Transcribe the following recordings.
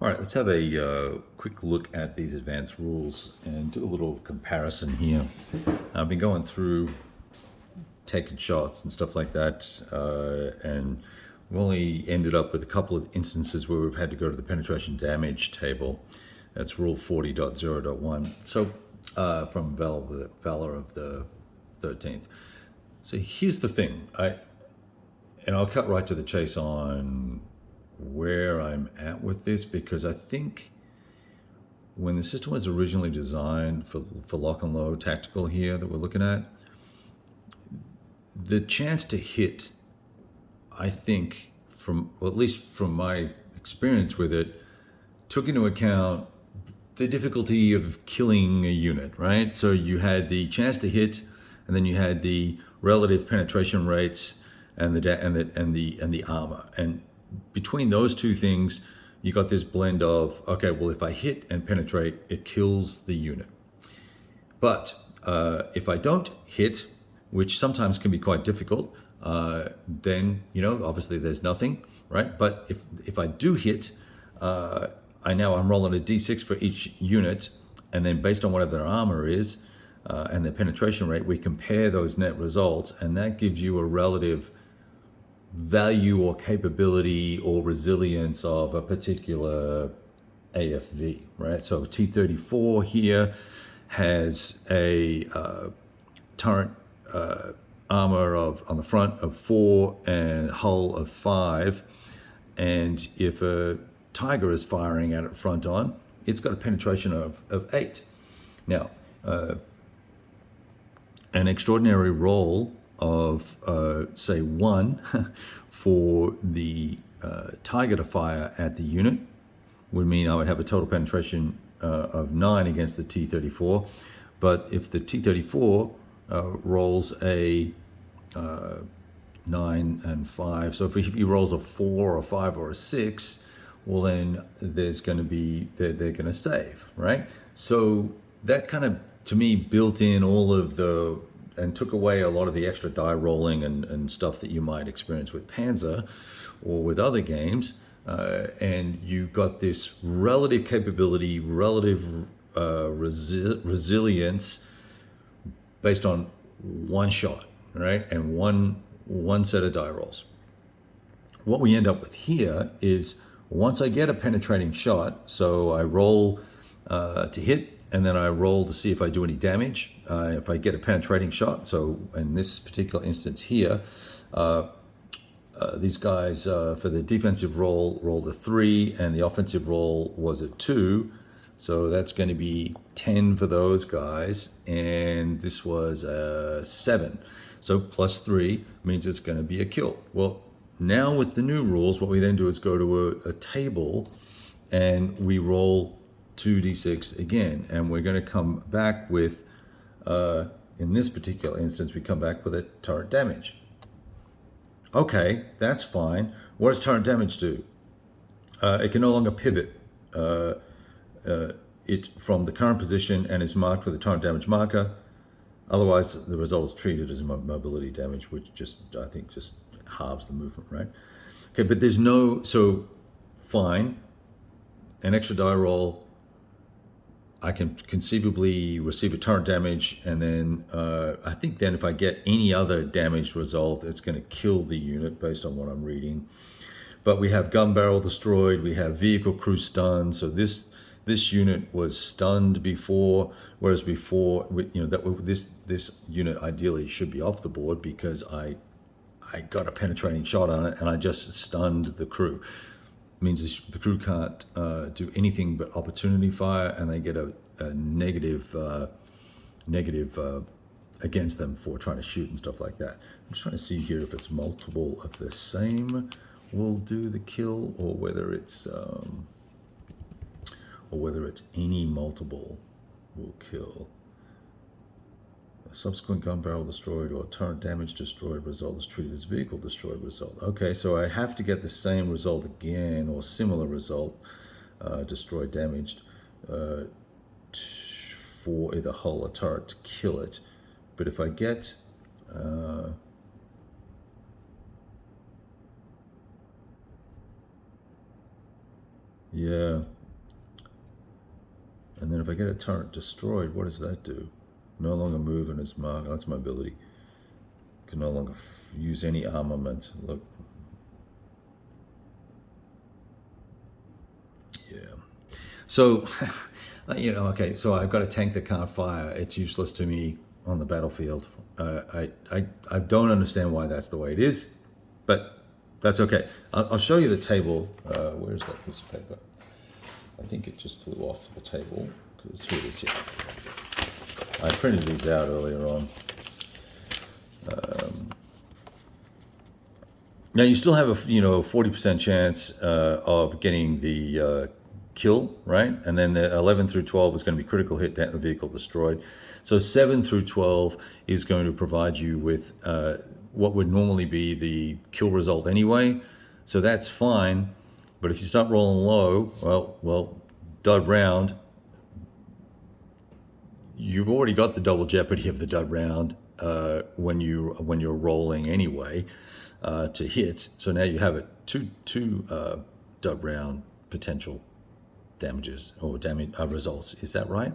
All right, let's have a quick look at these advanced rules and do a little comparison here. I've been going through taking shots and stuff like that, and we only ended up with a couple of instances where we've had to go to the penetration damage table. That's rule 40.0.1. So from Valor of the 13th. So here's the thing, and I'll cut right to the chase on where I'm at with this, because I think when the system was originally designed for lock and load tactical here that we're looking at, the chance to hit, I think, well, at least from my experience with it, took into account the difficulty of killing a unit, right? So you had the chance to hit, and then you had the relative penetration rates and the armor, and between those two things, you got this blend of, okay, well, if I hit and penetrate, it kills the unit. But if I don't hit, which sometimes can be quite difficult, then, obviously there's nothing, right? But if I do hit, I'm rolling a d6 for each unit, and then based on whatever their armor is and their penetration rate, we compare those net results, and that gives you a relative value or capability or resilience of a particular AFV, right? So T-34 here has a turret armor on the front of 4 and hull of 5, and if a Tiger is firing at it front on, it's got a penetration of 8. Now, an extraordinary roll of, say, 1 for the Tiger to fire at the unit would mean I would have a total penetration of 9 against the T-34. But if the T-34 rolls a 9 and 5, so if he rolls a 4 or a 5 or a 6, well, then there's going to be, they're going to save, right? So that kind of, to me, built in all of the, and took away a lot of the extra die rolling and stuff that you might experience with Panzer or with other games. And you got this relative capability, relative resilience based on one shot, right? And one set of die rolls. What we end up with here is, once I get a penetrating shot, so I roll to hit, and then I roll to see if I do any damage. If I get a penetrating shot, so in this particular instance here, these guys for the defensive roll rolled a 3, and the offensive roll was a 2. So that's going to be 10 for those guys, and this was a 7. So plus 3 means it's going to be a kill. Well, now with the new rules, what we then do is go to a table, and we roll 2d6 again, and we're going to come back with, in this particular instance, we come back with a turret damage. Okay, that's fine. What does turret damage do? It can no longer pivot it from the current position and is marked with a turret damage marker. Otherwise, the result is treated as a mobility damage, which I think just halves the movement, right? Okay, but there's no, so fine, an extra die roll, I can conceivably receive a turret damage, and then I think then if I get any other damaged result, it's going to kill the unit based on what I'm reading. But we have gun barrel destroyed, we have vehicle crew stunned, so this unit was stunned before, whereas before, this unit ideally should be off the board because I got a penetrating shot on it and I just stunned the crew. Means the crew can't do anything but opportunity fire, and they get a negative against them for trying to shoot and stuff like that. I'm just trying to see here if it's multiple of the same will do the kill, or whether it's any multiple will kill. A subsequent gun barrel destroyed or turret damage destroyed result is treated as vehicle destroyed result. Okay, so I have to get the same result again, or similar result, destroyed, damaged, for either hull or turret to kill it. But if I get yeah, if I get a turret destroyed, what does that do? No longer move in its mark. That's mobility. Can no longer use any armament. Look. Yeah. So, okay, so I've got a tank that can't fire. It's useless to me on the battlefield. I don't understand why that's the way it is, but that's okay. I'll show you the table. Where's that piece of paper? I think it just flew off the table, because here it is here. I printed these out earlier on. Now you still have a 40% chance of getting the kill, right? And then the 11 through 12 is going to be critical hit, vehicle destroyed. So 7 through 12 is going to provide you with what would normally be the kill result anyway. So that's fine. But if you start rolling low, well, dud round, you've already got the double jeopardy of the dud round when you're rolling anyway to hit. So now you have two dud round potential damages or results. Is that right?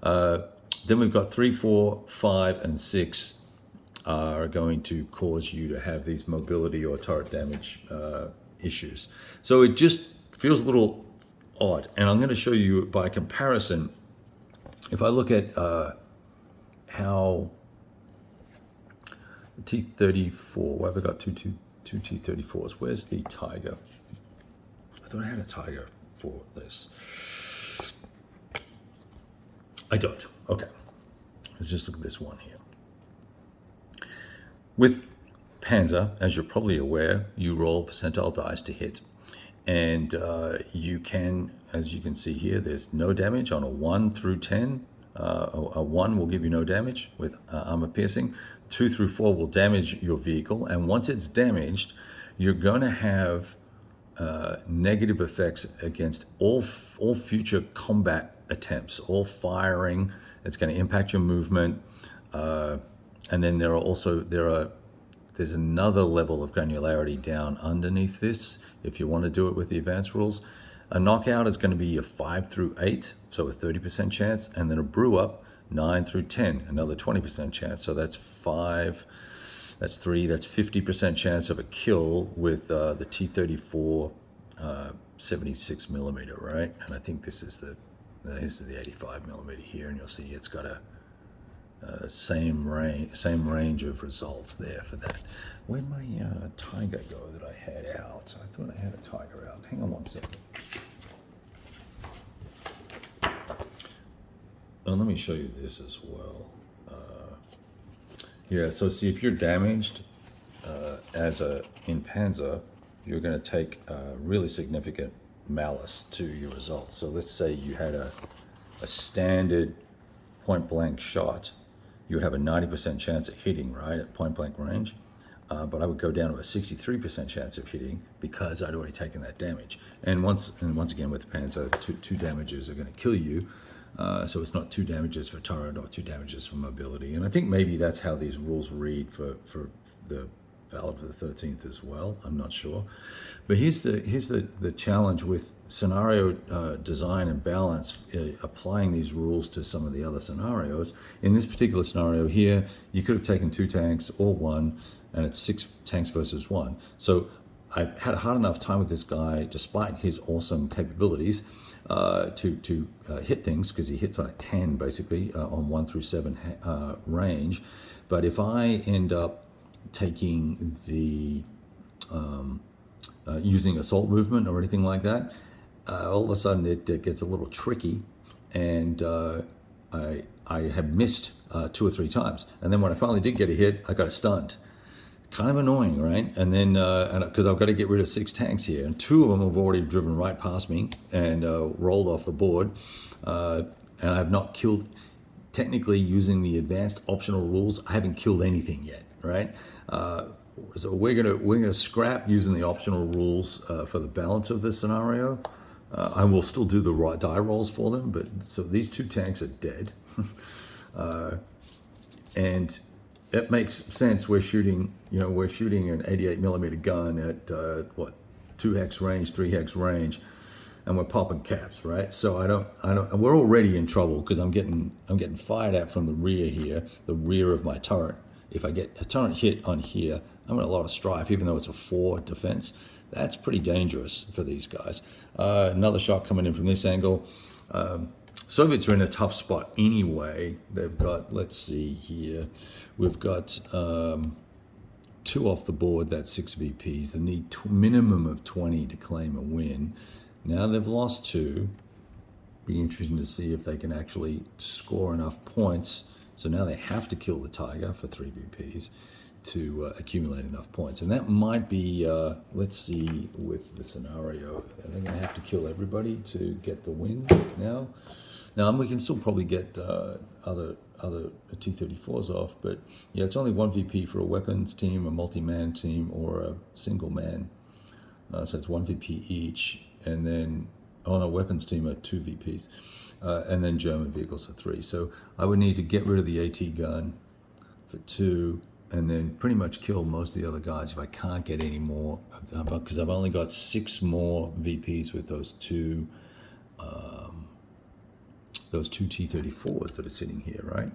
Then we've got 3, 4, 5, and 6 are going to cause you to have these mobility or turret damage issues. So it just feels a little odd. And I'm going to show you by comparison. If I look at how the T-34, why have I got two T-34s? Where's the Tiger? I thought I had a Tiger for this. I don't. Okay. Let's just look at this one here. With Panzer, as you're probably aware, you roll percentile dice to hit. And you can, as you can see here, there's no damage on a 1 through 10. A 1 will give you no damage with armor piercing. 2 through 4 will damage your vehicle. And once it's damaged, you're going to have negative effects against all future combat attempts, all firing. It's going to impact your movement. And then there's another level of granularity down underneath this if you want to do it with the advanced rules. A knockout is going to be a 5 through 8, so a 30% chance, and then a brew up 9 through 10, another 20% chance. So that's 5, that's 3, that's 50% chance of a kill with the T-34 76 millimeter, right? And I think this is the 85 millimeter here, and you'll see it's got a same range of results there for that. Where'd my Tiger go that I had out? I thought I had a Tiger out. Hang on one second. Oh, let me show you this as well. Yeah, so see, if you're damaged in Panzer, you're going to take really significant malice to your results. So let's say you had a standard point blank shot. You would have a 90% chance of hitting, right, at point blank range. But I would go down to a 63% chance of hitting because I'd already taken that damage. And once again with the Panzer, two damages are going to kill you. So it's not 2 damages for turret or 2 damages for mobility. And I think maybe that's how these rules read for the Valor of the 13th as well. I'm not sure. But here's the challenge with scenario design and balance, applying these rules to some of the other scenarios. In this particular scenario here, you could have taken 2 tanks or 1, and it's 6 tanks versus 1. So I had a hard enough time with this guy, despite his awesome capabilities, to hit things, because he hits on a 10 basically on 1 through 7 range. But if I end up taking the using assault movement or anything like that, all of a sudden it gets a little tricky, and I have missed 2 or 3 times, and then when I finally did get a hit, I got stunned. Kind of annoying, right? And then because I've got to get rid of 6 tanks here, and 2 of them have already driven right past me and rolled off the board, and I have not killed. Technically, using the advanced optional rules, I haven't killed anything yet, right? So we're gonna scrap using the optional rules for the balance of this scenario. I will still do the right die rolls for them, but so these 2 tanks are dead, and it makes sense. We're shooting an 88 millimeter gun at 2 hex range, 3 hex range, and we're popping caps, right? So I don't. We're already in trouble because I'm getting fired at from the rear here, the rear of my turret. If I get a turret hit on here, I'm in a lot of strife, even though it's a 4 defense. That's pretty dangerous for these guys. Another shot coming in from this angle. Soviets are in a tough spot anyway. They've got, let's see here, we've got 2 off the board, that's 6 VPs. They need minimum of 20 to claim a win. Now they've lost 2. Be interesting to see if they can actually score enough points. So now they have to kill the Tiger for 3 VPs to accumulate enough points. And that might be, let's see, with the scenario, are they going to have to kill everybody to get the win now? Now, we can still probably get other T-34s off, but yeah, it's only 1 VP for a weapons team, a multi-man team, or a single man. So it's 1 VP each, and then on a weapons team are 2 VPs, and then German vehicles are 3. So I would need to get rid of the AT gun for 2, and then pretty much kill most of the other guys if I can't get any more, because I've only got 6 more VPs with those two T-34s that are sitting here, right?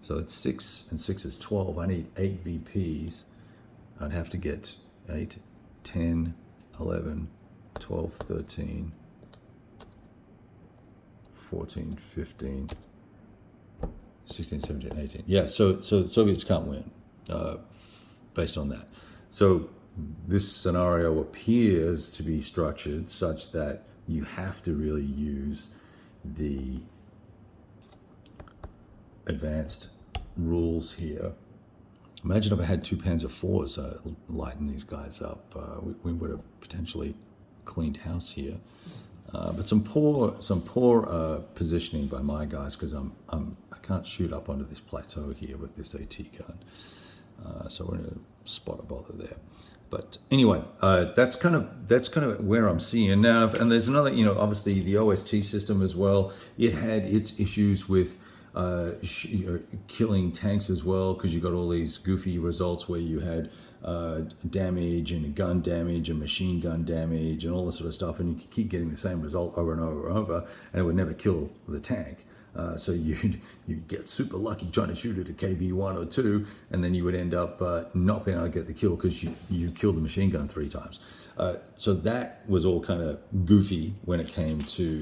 So it's 6, and 6 is 12. I need 8 VPs. I'd have to get 8, 10, 11, 12, 13, 14, 15, 16, 17, 18. Yeah, so Soviets can't win based on that. So this scenario appears to be structured such that you have to really use the advanced rules here. Imagine if I had 2 Panzer IVs lighting these guys up. We would have potentially cleaned house here. But some poor positioning by my guys, because I can't shoot up onto this plateau here with this AT gun. So we're in a spot of bother there. But anyway, that's kind of where I'm seeing now. And there's another, obviously the OST system as well. It had its issues with killing tanks as well, because you got all these goofy results where you had damage and gun damage and machine gun damage and all this sort of stuff, and you could keep getting the same result over and over and over, and it would never kill the tank. So you'd get super lucky trying to shoot it at KV1 or 2, and then you would end up not being able to get the kill because you killed the machine gun 3 times. So that was all kind of goofy when it came to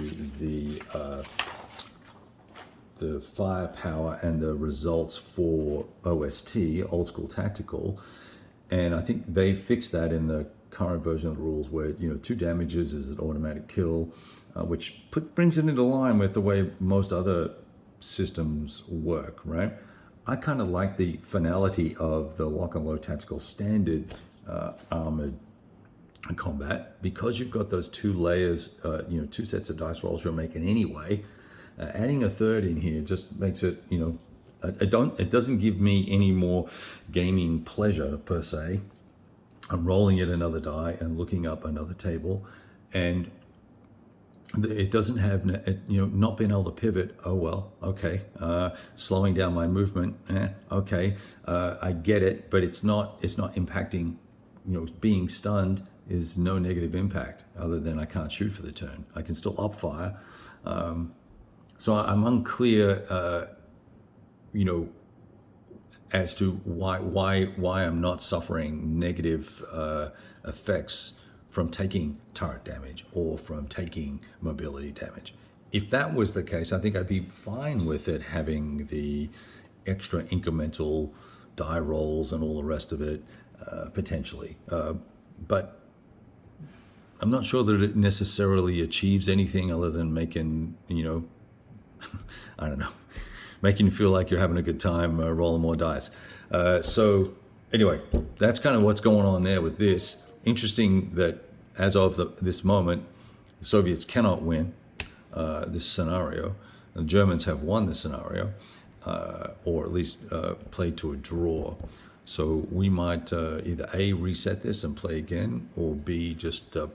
the firepower and the results for OST, old school tactical. And I think they fixed that in the current version of the rules where, 2 damages is an automatic kill, which brings it into line with the way most other systems work, right? I kind of like the finality of the lock and load tactical standard armored combat, because you've got those 2 layers, 2 sets of dice rolls you're making anyway. Adding a 3rd in here just makes it, it doesn't give me any more gaming pleasure per se. I'm rolling yet another die and looking up another table, and it doesn't have, not being able to pivot. Oh well, okay. Slowing down my movement. Okay. I get it, but it's not impacting. Being stunned is no negative impact other than I can't shoot for the turn. I can still upfire. So I'm unclear, as to why I'm not suffering negative effects from taking turret damage or from taking mobility damage. If that was the case, I think I'd be fine with it having the extra incremental die rolls and all the rest of it, potentially. But I'm not sure that it necessarily achieves anything other than making, I don't know, making you feel like you're having a good time rolling more dice. So anyway, that's kind of what's going on there with this. Interesting that as of this moment, the Soviets cannot win this scenario. The Germans have won this scenario, or at least played to a draw. So we might either A, reset this and play again, or B, just, I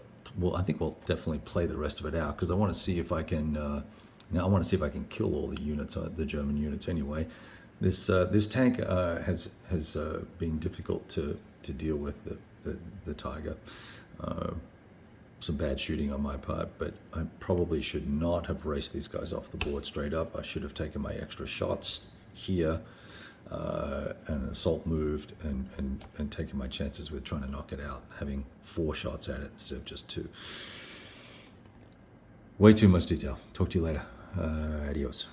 think we'll definitely play the rest of it out, because I want to see if I can, I want to see if I can kill all the units, the German units anyway. This tank has been difficult to deal with, the Tiger. some bad shooting on my part, but I probably should not have raced these guys off the board straight up. I should have taken my extra shots here and assault moved and taken my chances with trying to knock it out, having 4 shots at it instead of just 2. Way too much detail. Talk to you later. Adios.